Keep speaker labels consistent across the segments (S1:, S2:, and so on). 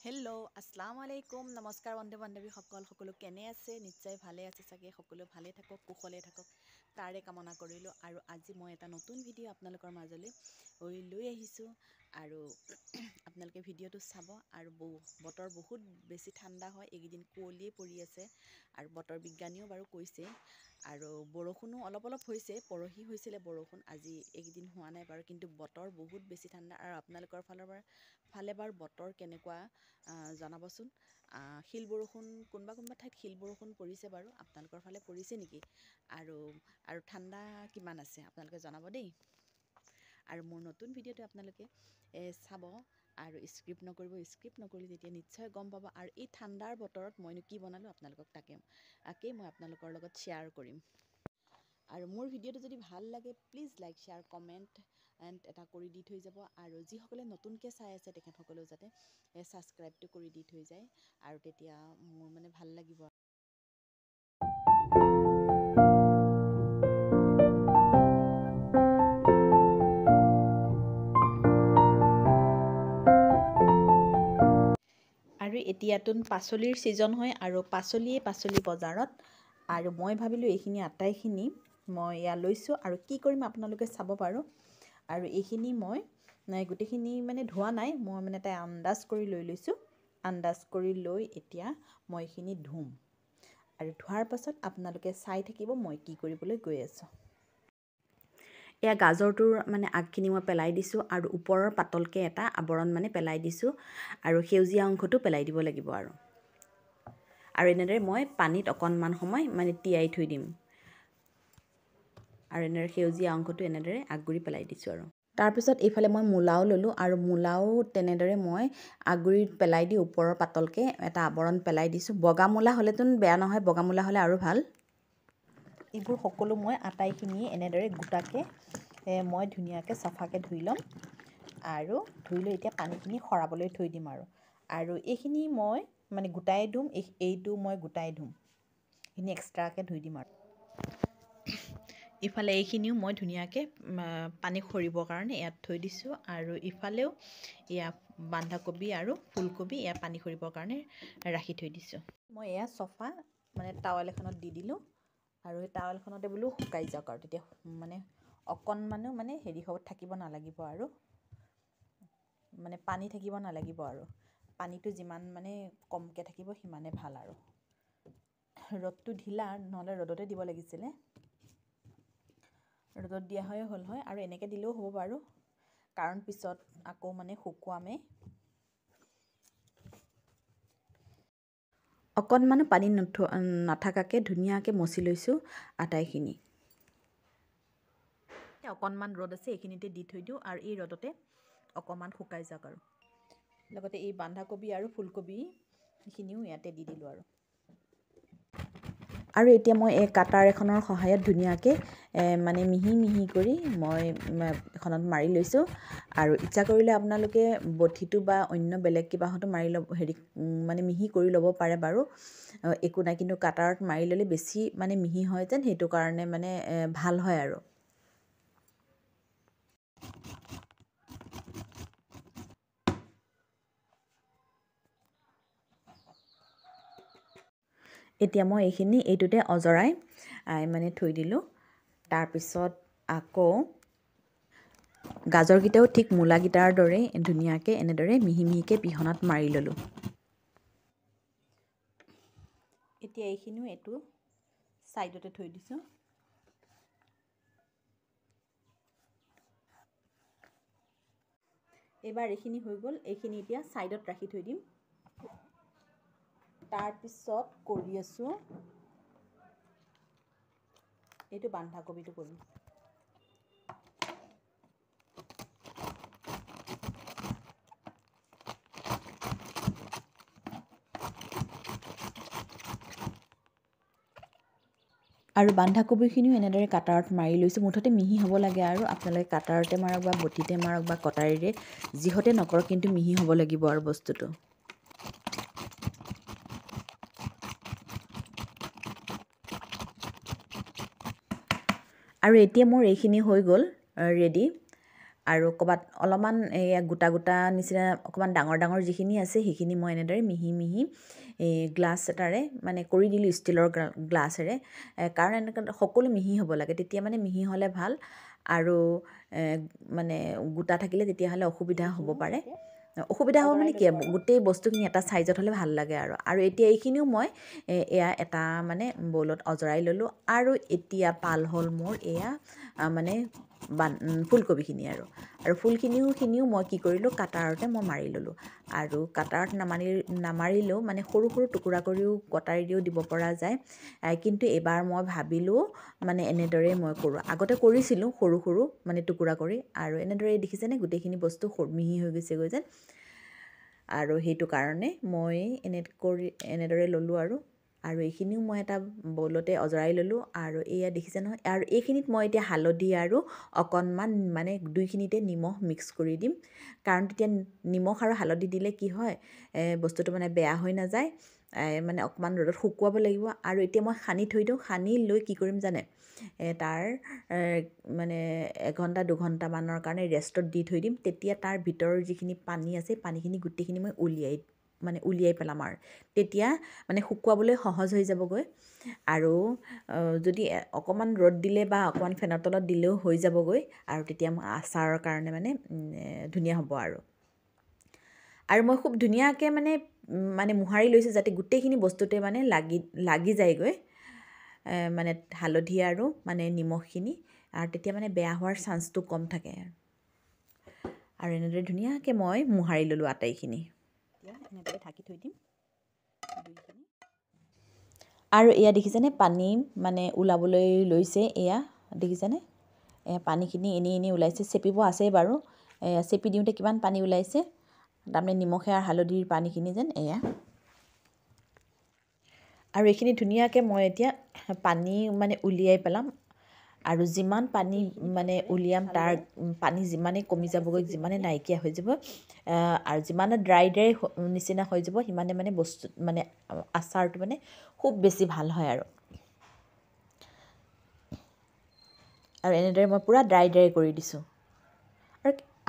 S1: Hello' আসসালামু আলাইকুম নমস্কাৰ বন্ধু বান্ধৱীসকল সকলো কেনে আছে নিশ্চয় ভালে আছে চাগে সকলো ভালে থাকক কুশলে থাকক তাৰে কামনা কৰিলোঁ আৰু আজি মই এটা নতুন ভিডিঅ' আপোনালোকৰ মাজলৈ লৈ আহিছোঁ আৰু আপোনালোকে ভিডিঅ'টো চাব আৰু বতৰ বহুত বেছি ঠাণ্ডা হয় এইকেইদিন কুঁৱলীয়ে পৰি আছে আৰু বতৰ বিজ্ঞানীও বাৰু কৈছে আৰু বৰষুণো অলপ অলপ হৈছে পৰহি হৈছিলে বৰষুণ আজি এইকেইদিন হোৱা নাই বাৰু কিন্তু বতৰ বহুত বেছি ঠাণ্ডা আৰু আপোনালোকৰ ফালে বাৰু বতৰ কেনেকুৱা জনাবচোন শিল বৰষুণ কোনোবা ঠাইত শিল বৰষুণ পৰিছে বাৰু আপোনালোকৰ ফালে পৰিছে নেকি আৰু ঠাণ্ডা কিমান আছে আপোনালোকে জনাব দেই আৰু মোৰ নতুন ভিডিঅ'টো আপোনালোকে চাব আৰু স্ক্ৰিপ্ট নকৰিলে তেতিয়া নিশ্চয় গম পাব আৰু এই ঠাণ্ডাৰ বতৰত মইনো কি বনালোঁ আপোনালোকক তাকেই মই আপোনালোকৰ লগত শ্বেয়াৰ কৰিম আৰু মোৰ ভিডিঅ'টো যদি ভাল লাগে প্লিজ লাইক শ্বেয়াৰ কমেণ্ট এটা কৰি দি থৈ যাব আৰু যিসকলে নতুনকৈ চাই আছে তেখেতসকলেও যাতে ছাবস্ক্ৰাইবটো কৰি দি থৈ যায় আৰু তেতিয়া মোৰ মানে ভাল লাগিব আৰু এতিয়াতো পাচলিৰ ছিজন হয় আৰু পাচলি বজাৰত আৰু মই ভাবিলোঁ এইখিনি আটাইখিনি মই এয়া লৈছোঁ আৰু কি কৰিম আপোনালোকে চাব পাৰোঁ আৰু এইখিনি মই গোটেইখিনি মানে ধোৱা নাই মই মানে এটা আন্দাজ কৰি লৈছোঁ আন্দাজ কৰি লৈ এতিয়া মই এইখিনি ধুম আৰু ধোৱাৰ পাছত আপোনালোকে চাই থাকিব মই কি কৰিবলৈ গৈ আছোঁ এয়া গাজৰটোৰ মানে আগখিনি মই পেলাই দিছোঁ আৰু ওপৰৰ পাতলকৈ এটা আৱৰণ মানে পেলাই দিছোঁ আৰু সেউজীয়া অংশটো পেলাই দিব লাগিব আৰু এনেদৰে মই পানীত অকণমান সময় মানে তিয়াই থৈ দিম আৰু এনেদৰে সেউজীয়া অংশটো এনেদৰে আগুৰি পেলাই দিছোঁ আৰু তাৰপিছত এইফালে মই মূলাও ল'লোঁ আৰু মূলাও তেনেদৰে মই আগুৰিত পেলাই দি ওপৰৰ পাতলকৈ এটা আৱৰণ পেলাই দিছোঁ বগা মূলা হ'লেতো বেয়া নহয় বগা মূলা হ'লে আৰু ভাল এইবোৰ সকলো মই আটাইখিনি এনেদৰে গোটাকৈ মই ধুনীয়াকৈ চাফাকৈ ধুই ল'ম আৰু ধুই লৈ এতিয়া পানীখিনি সৰাবলৈ থৈ দিম আৰু এইখিনি মই মানে গোটাই ধুম এইটো মই গোটাই ধুম এইখিনি এক্সট্ৰাকৈ ধুই দিম আৰু ইফালে এইখিনিও মই ধুনীয়াকৈ পানী সৰিবৰ কাৰণে ইয়াত থৈ দিছোঁ আৰু ইফালেও এয়া বন্ধাকবি আৰু ফুলকবি এয়া পানী সৰিবৰ কাৰণে ৰাখি থৈ দিছোঁ মই এয়া চফা মানে টাৱেল এখনত দি দিলোঁ আৰু সেই টাৱেলখনতে বোলো শুকাই যাওক আৰু তেতিয়া মানে অকণমানো মানে হেৰি হ'ব থাকিব নালাগিব আৰু মানে পানী থাকিব নালাগিব আৰু পানীটো যিমান মানে কমকৈ থাকিব সিমানে ভাল আৰু ৰ'দটো ঢিলা নহ'লে ৰ'দতে দিব লাগিছিলে ৰ'দত দিয়া হয় হ'ল হয় আৰু এনেকৈ দিলেও হ'ব বাৰু কাৰণ পিছত আকৌ মানে শুকুৱামে অকণমানো পানী নাথাকাকৈ ধুনীয়াকৈ মচি লৈছোঁ আটাইখিনি অকণমান ৰ'দ আছে এইখিনিতে দি থৈ দিওঁ আৰু এই ৰ'দতে অকণমান শুকাই যাওক আৰু লগতে এই বন্ধাকবি আৰু ফুলকবি এইখিনিও ইয়াতে দি দিলোঁ আৰু এতিয়া মই এই কাটাৰ এখনৰ সহায়ত ধুনীয়াকৈ মানে মিহি কৰি মই এখনত মাৰি লৈছোঁ আৰু ইচ্ছা কৰিলে আপোনালোকে বটিটো বা অন্য বেলেগ কিবাহতো মাৰি ল'ব মানে মিহি কৰি ল'ব পাৰে বাৰু একো নাই কিন্তু কাটাৰত মাৰি ল'লে বেছি মানে মিহি হয় যেন সেইটো কাৰণে মানে ভাল হয় আৰু এতিয়া মই এইটোতে অজৰাই মানে থৈ দিলোঁ তাৰপিছত আকৌ গাজৰকেইটাও ঠিক মূলাকেইটাৰ দৰেই ধুনীয়াকৈ এনেদৰে মিহিকৈ পিহনাত মাৰি ল'লোঁ এতিয়া এইখিনিও এইটো ছাইডতে থৈ দিছোঁ এইবাৰ এইখিনি হৈ গ'ল এইখিনি এতিয়া ছাইডত ৰাখি থৈ দিম তাৰপিছত কৰি আছোঁ এইটো বন্ধাকবিটো কৰিম আৰু বন্ধাকবিখিনিও এনেদৰে কাটাৰত মাৰি লৈছোঁ মুঠতে মিহি হ'ব লাগে আৰু আপোনালোকে কাটাৰতে মাৰক বা বটিতে মাৰক বা কটাৰীৰে যিহতে নকৰক কিন্তু মিহি হ'ব লাগিব আৰু বস্তুটো আৰু এতিয়া মোৰ এইখিনি হৈ গ'ল ৰেডি আৰু ক'ৰবাত অলপমান এয়া গোটা গোটা নিচিনা অকণমান ডাঙৰ ডাঙৰ যিখিনি আছে সেইখিনি মই এনেদৰে মিহি মিহি গ্লাছ এটাৰে মানে কৰি দিলোঁ, ষ্টিলৰ গ্লাছেৰে। কাৰণ এনেকৈ সকলো মিহি হ'ব লাগে, তেতিয়া মানে মিহি হ'লে ভাল। আৰু মানে গোটা থাকিলে তেতিয়াহ'লে অসুবিধা হ'ব পাৰে। অসুবিধা হ'ব মানে কি, গোটেই বস্তুখিনি এটা চাইজত হ'লে ভাল লাগে আৰু এতিয়া এইখিনিও মই এয়া এটা মানে বলত অজৰাই ল'লোঁ। আৰু এতিয়া পাল হ'ল মোৰ এয়া মানে ফুলকবিখিনি আৰু ফুলখিনিও মই কি কৰিলোঁ, কাটাৰতে মই মাৰি ল'লোঁ। আৰু কাটাৰত নামাৰিলেও মানে সৰু সৰু টুকুৰা কৰিও কটাৰী দিও দিব পৰা যায়। কিন্তু এইবাৰ মই ভাবিলোঁ মানে এনেদৰে মই কৰোঁ। আগতে কৰিছিলোঁ সৰু সৰু মানে টুকুৰা কৰি, আৰু এনেদৰে দেখিছেনে গোটেইখিনি বস্তু মিহি হৈ গৈছেগৈ যেন। আৰু সেইটো কাৰণে মই এনেদৰে ল'লোঁ আৰু এইখিনিও মই এটা বলতে অজৰাই ল'লোঁ। আৰু এয়া দেখিছে নহয়। আৰু এইখিনিত মই এতিয়া হালধি আৰু অকণমান মানে দুইখিনিতে নিমখ মিক্স কৰি দিম। কাৰণ তেতিয়া নিমখ আৰু হালধি দিলে কি হয়, বস্তুটো মানে বেয়া হৈ নাযায়। মানে অকণমান ৰ'দত শুকুৱাব লাগিব। আৰু এতিয়া মই সানি থৈ দিওঁ। সানি লৈ কি কৰিম জানে, তাৰ মানে 1 ঘণ্টা 2 ঘণ্টামানৰ কাৰণে ৰেষ্টত দি থৈ দিম। তেতিয়া তাৰ ভিতৰৰ যিখিনি পানী আছে, পানীখিনি গোটেইখিনি মই উলিয়াই পেলাম। আৰু তেতিয়া মানে শুকুৱাবলৈ সহজ হৈ যাবগৈ। আৰু যদি অকণমান ৰ'দ দিলে বা অকণমান ফেনৰ তলত দিলেও হৈ যাবগৈ। আৰু তেতিয়া মই আচাৰৰ কাৰণে মানে ধুনীয়া হ'ব। আৰু মই খুব ধুনীয়াকৈ মানে মোহাৰি লৈছোঁ যাতে গোটেইখিনি বস্তুতে মানে লাগি যায়গৈ, মানে হালধি আৰু মানে নিমখখিনি। আৰু তেতিয়া মানে বেয়া হোৱাৰ চান্সটো কম থাকে। আৰু এনেদৰে ধুনীয়াকৈ মই মোহাৰি ল'লোঁ আটাইখিনি। এতিয়া এনেদৰে ঢাকি থৈ দিম দুইখিনি। আৰু এয়া দেখিছেনে, পানী মানে ওলাবলৈ লৈছে। এয়া দেখিছেনে, পানীখিনি এনেই ওলাইছে। চেপিব আছেই বাৰু, চেপি দিওঁতে কিমান পানী ওলাইছে, তাৰমানে নিমখে আৰু হালধিৰ পানীখিনি যেন এয়া। আৰু এইখিনি ধুনীয়াকৈ মই এতিয়া পানী মানে উলিয়াই পেলাম। আৰু যিমান পানী মানে উলিয়াম, তাৰ পানী যিমানেই কমি যাবগৈ, যিমানে নাইকিয়া হৈ যাব, আৰু যিমানে ড্ৰাই নিচিনা হৈ যাব, সিমানে মানে বস্তু মানে আচাৰটো মানে খুব বেছি ভাল হয়। আৰু এনেদৰে মই পূৰা ড্ৰাই কৰি দিছোঁ।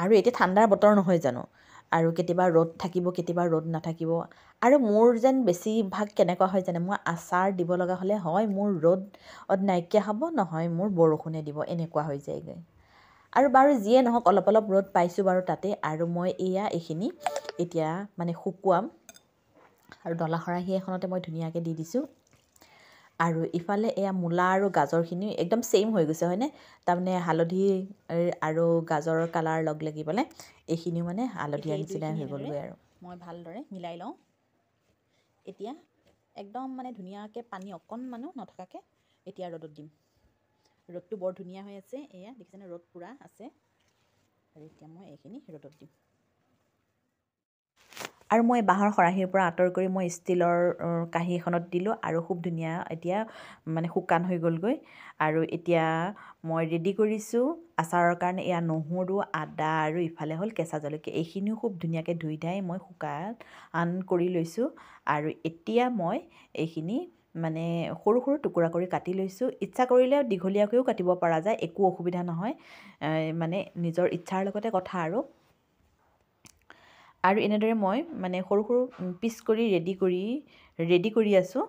S1: আৰু এতিয়া ঠাণ্ডাৰ বতৰ নহয় জানো, আৰু কেতিয়াবা ৰ'দ থাকিব, কেতিয়াবা ৰ'দ নাথাকিব। আৰু মোৰ যেন বেছিভাগ কেনেকুৱা হয় জানে, মই আচাৰ দিব লগা হ'লে হয় মোৰ ৰ'দ নাইকিয়া হ'ব, নহয় মোৰ বৰষুণে দিব, এনেকুৱা হৈ যায়গৈ। আৰু বাৰু যিয়ে নহওক, অলপ অলপ ৰ'দ পাইছোঁ বাৰু তাতে। আৰু মই এইখিনি এতিয়া মানে শুকুৱাম। আৰু ডলা খৰাহী এখনতে মই ধুনীয়াকৈ দি দিছোঁ। আৰু ইফালে এয়া মূলা আৰু গাজৰখিনি একদম ছেইম হৈ গৈছে হয়নে, তাৰমানে হালধি আৰু গাজৰৰ কালাৰ লগ লাগি পেলাই এইখিনিও মানে হালধীয়া নিচিনাই হৈ গ'লগৈ। আৰু মই ভালদৰে মিলাই লওঁ। এতিয়া একদম মানে ধুনীয়াকৈ পানী অকণমানো নথকাকৈ এতিয়া ৰ'দত দিম। ৰ'দটো বৰ ধুনীয়া হৈ আছে, এয়া দেখিছেনে, ৰ'দ পূৰা আছে। আৰু এতিয়া মই এইখিনি ৰ'দত দিম। আৰু মই বাঁহৰ খৰাহীৰ পৰা আঁতৰ কৰি মই ষ্টিলৰ কাঁহী এখনত দিলোঁ। আৰু খুব ধুনীয়া এতিয়া মানে শুকান হৈ গ'লগৈ। আৰু এতিয়া মই ৰেডি কৰিছোঁ আচাৰৰ কাৰণে। এয়া নহৰু, আদা আৰু ইফালে হ'ল কেঁচা জলকীয়া। এইখিনিও খুব ধুনীয়াকৈ ধুই ধাই মই শুকান কৰি লৈছোঁ। আৰু এতিয়া মই এইখিনি মানে সৰু সৰু টুকুৰা কৰি কাটি লৈছোঁ। ইচ্ছা কৰিলে দীঘলীয়াকৈও কাটিব পৰা যায়, একো অসুবিধা নহয়, মানে নিজৰ ইচ্ছাৰ লগতে কথা। আৰু এনেদৰে মই মানে সৰু সৰু পিচ কৰি ৰেডি কৰি আছোঁ।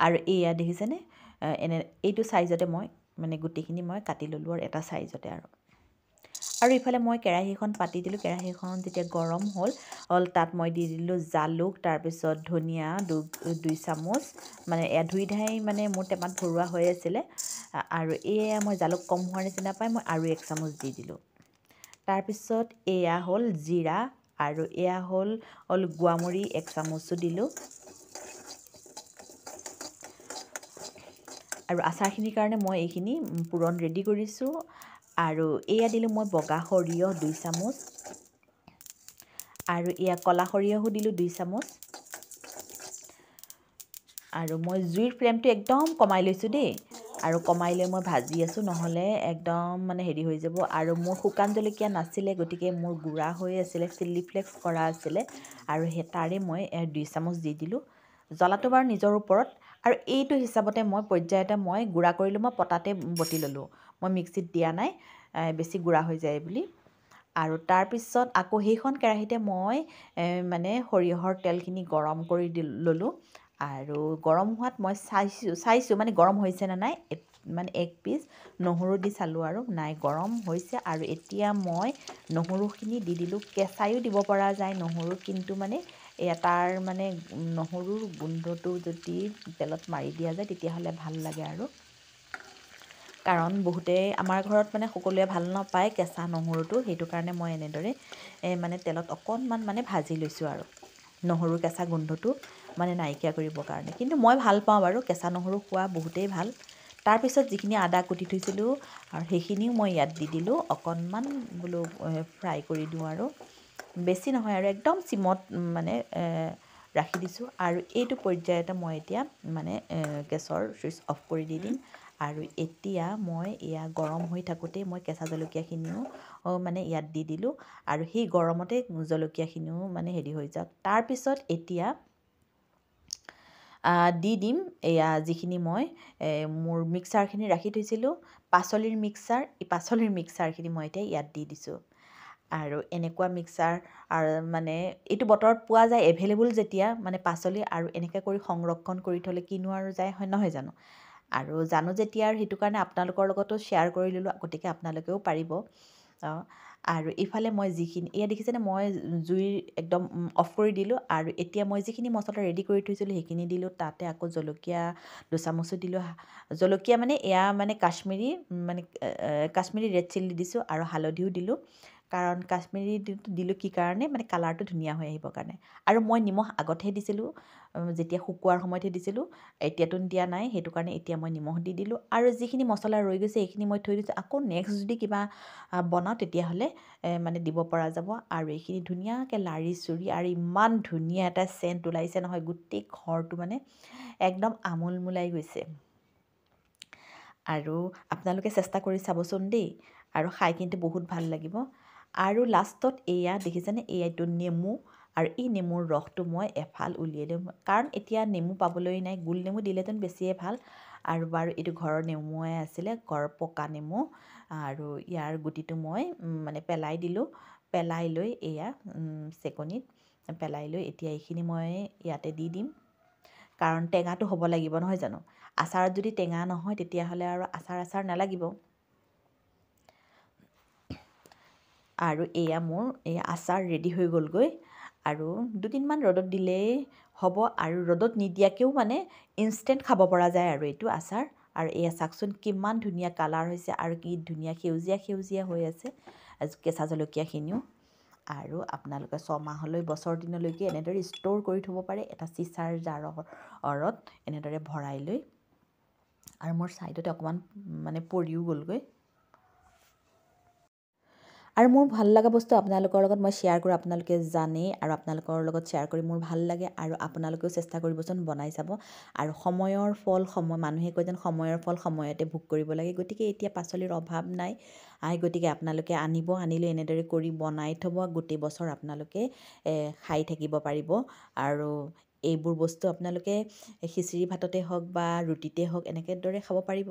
S1: আৰু এয়া দেখিছেনে, এইটো চাইজতে মই মানে গোটেইখিনি মই কাটি ল'লোঁ আৰু এটা চাইজতে। আৰু ইফালে মই কেৰাহীখন পাতি দিলোঁ। কেৰাহীখন যেতিয়া গৰম হ'ল, তাত মই দি দিলোঁ জালুক, তাৰপিছত ধনিয়া 2 চামুচ, মানে এয়া ধুই ধাই মানে মোৰ টেমাত ভৰোৱা হৈ আছিলে। আৰু এয়া মই জালুক কম হোৱাৰ নিচিনা পাই মই আৰু 1 চামুচ দি দিলোঁ। তাৰপিছত এয়া হ'ল জিৰা, আৰু এয়া হ'ল গোৱামৰি 1 চামুচো দিলোঁ। আৰু আচাৰখিনিৰ কাৰণে মই এইখিনি পূৰণ ৰেডি কৰিছোঁ। আৰু এয়া দিলোঁ মই বগা সৰিয়হ 2 চামুচ, আৰু এয়া ক'লা সৰিয়হো দিলোঁ 2 চামুচ। আৰু মই জুইৰ ফ্লেমটো একদম কমাই লৈছোঁ দেই। আৰু কমাই লৈ মই ভাজি আছোঁ, নহ'লে একদম মানে হেৰি হৈ যাব। আৰু মোৰ শুকান জলকীয়া নাছিলে, গতিকে মোৰ গুড়া হৈ আছিলে, চিলি ফ্লেক্স কৰা আছিলে। আৰু তাৰে মই 2 চামুচ দি দিলোঁ। জ্বলাটো বাৰু নিজৰ ওপৰত। আৰু এইটো হিচাপতে মই পৰ্যায়তে মই গুড়া কৰিলোঁ, মই পতাতে বটি ল'লোঁ, মই মিক্সিত দিয়া নাই বেছি গুড়া হৈ যায় বুলি। আৰু তাৰপিছত আকৌ সেইখন কেৰাহীতে মই মানে সৰিয়হৰ তেলখিনি গৰম কৰি ল'লোঁ। আৰু গৰম হোৱাত মই চাইছোঁ মানে গৰম হৈছেনে নাই, মানে এক পিচ নহৰু দি চালোঁ আৰু নাই, গৰম হৈছে। আৰু এতিয়া মই নহৰুখিনি দি দিলোঁ। কেঁচায়ো দিব পৰা যায় নহৰু, কিন্তু মানে তাৰ মানে নহৰুৰ গোন্ধটো যদি তেলত মাৰি দিয়া যায় তেতিয়াহ'লে ভাল লাগে আৰু। কাৰণ বহুতেই আমাৰ ঘৰত মানে সকলোৱে ভাল নাপায় কেঁচা নহৰুটো, সেইটো কাৰণে মই এনেদৰে মানে তেলত অকণমান মানে ভাজি লৈছোঁ আৰু নহৰুৰ কেঁচা গোন্ধটো মানে নাইকিয়া কৰিবৰ কাৰণে। কিন্তু মই ভাল পাওঁ বাৰু, কেঁচা নহৰু খোৱা বহুতেই ভাল। তাৰপিছত যিখিনি আদা কুটি থৈছিলোঁ আৰু সেইখিনিও মই ইয়াত দি দিলোঁ, অকণমান বোলো ফ্ৰাই কৰি দিওঁ আৰু বেছি নহয় আৰু একদম চিমত মানে ৰাখি দিছোঁ। আৰু এইটো পৰ্যায়তে মই এতিয়া মানে গেছৰ চুইচ অফ কৰি দি দিম। আৰু এতিয়া মই এয়া গৰম হৈ থাকোঁতেই মই কেঁচা জলকীয়াখিনিও মানে ইয়াত দি দিলোঁ। আৰু সেই গৰমতে জলকীয়াখিনিও মানে হেৰি হৈ যাওক। তাৰপিছত এতিয়া দি দিম এয়া যিখিনি মই মোৰ মিক্সাৰখিনি ৰাখি থৈছিলোঁ, পাচলিৰ মিক্সাৰ, এই পাচলিৰ মিক্সাৰখিনি মই এতিয়া ইয়াত দি দিছোঁ। আৰু এনেকুৱা মিক্সাৰ মানে এইটো বতৰত পোৱা যায়, এভেইলেবল যেতিয়া মানে পাচলি, আৰু এনেকৈ কৰি সংৰক্ষণ কৰি থ'লে কিনো আৰু যায়, হয় নহয় জানো? আৰু জানো যেতিয়া আৰু সেইটো কাৰণে আপোনালোকৰ লগতো শ্বেয়াৰ কৰি ল'লোঁ, গতিকে আপোনালোকেও পাৰিব। আৰু ইফালে মই যিখিনি এয়া দেখিছেনে, মই জুইৰ একদম অফ কৰি দিলোঁ। আৰু এতিয়া মই যিখিনি মছলা ৰেডি কৰি থৈছিলোঁ সেইখিনি দিলোঁ। তাতে আকৌ জলকীয়া দুচামুচো দিলোঁ। জলকীয়া মানে এয়া মানে কাশ্মীৰী ৰেড চিলি দিছোঁ, আৰু হালধিও দিলোঁ। কাৰণ কাশ্মীৰী দিলোঁ কি কাৰণে, মানে কালাৰটো ধুনীয়া হৈ আহিবৰ কাৰণে। আৰু মই নিমখ আগতহে দিছিলোঁ, যেতিয়া শুকুৱাৰ সময়তহে দিছিলোঁ, এতিয়াতো দিয়া নাই, সেইটো কাৰণে এতিয়া মই নিমখ দি দিলোঁ। আৰু যিখিনি মছলা ৰৈ গৈছে সেইখিনি মই থৈ দিছোঁ। আকৌ নেক্সট যদি কিবা বনাওঁ তেতিয়াহ'লে মানে দিব পৰা যাব। আৰু এইখিনি ধুনীয়াকৈ লাৰি চুৰি, আৰু ইমান ধুনীয়া এটা চেণ্ট ওলাইছে নহয়, গোটেই ঘৰটো মানে একদম আমোলমোলাই গৈছে। আৰু আপোনালোকে চেষ্টা কৰি চাবচোন দেই, আৰু খাই কিন্তু বহুত ভাল লাগিব। আৰু লাষ্টত এয়া দেখিছেনে, এইটো নেমু, আৰু এই নেমুৰ ৰসটো মই এফাল উলিয়াই দিওঁ, কাৰণ এতিয়া নেমু পাবলৈ নাই। গোল নেমু দিলেহেঁতেন বেছিয়ে ভাল। আৰু বাৰু এইটো ঘৰৰ নেমুৱে আছিলে, ঘৰৰ পকা নেমু। আৰু ইয়াৰ গুটিটো মই মানে পেলাই দিলোঁ। পেলাই লৈ এয়া চেকনিত পেলাই লৈ এতিয়া এইখিনি মই ইয়াতে দি দিম, কাৰণ টেঙাটো হ'ব লাগিব নহয় জানো? আচাৰত যদি টেঙা নহয় তেতিয়াহ'লে আৰু আচাৰ নালাগিব। আৰু এয়া মোৰ আচাৰ ৰেডি হৈ গ'লগৈ। আৰু দুদিনমান ৰ'দত দিলেই হ'ব। আৰু ৰ'দত নিদিয়াকৈও মানে ইনষ্টেণ্ট খাব পৰা যায় আৰু এইটো আচাৰ। আৰু এয়া চাওকচোন কিমান ধুনীয়া কালাৰ হৈছে, আৰু কি ধুনীয়া সেউজীয়া হৈ আছে কেঁচা জলকীয়াখিনিও। আৰু আপোনালোকে 6 মাহলৈ, বছৰ দিনলৈকে এনেদৰে ষ্ট'ৰ কৰি থ'ব পাৰে, এটা চিচাৰ জাৰত এনেদৰে ভৰাই লৈ। আৰু মোৰ ছাইডতে অকণমান মানে পৰিও গ'লগৈ। আৰু মোৰ ভাল লগা বস্তু আপোনালোকৰ লগত মই শ্বেয়াৰ কৰোঁ, আপোনালোকে জানেই, আৰু আপোনালোকৰ লগত শ্বেয়াৰ কৰি মোৰ ভাল লাগে। আৰু আপোনালোকেও চেষ্টা কৰিবচোন, বনাই চাব। আৰু সময়ৰ ফল মানুহে কয় যেন সময়ৰ ফল সময়তে ভোগ কৰিব লাগে, গতিকে এতিয়া পাচলিৰ অভাৱ নাই। গতিকে আপোনালোকে আনিলে এনেদৰে কৰি বনাই থ'ব, গোটেই বছৰ আপোনালোকে খাই থাকিব পাৰিব। আৰু এইবোৰ বস্তু আপোনালোকে খিচিৰি ভাততে হওক বা ৰুটিতে হওক এনেকৈ দৰে খাব পাৰিব।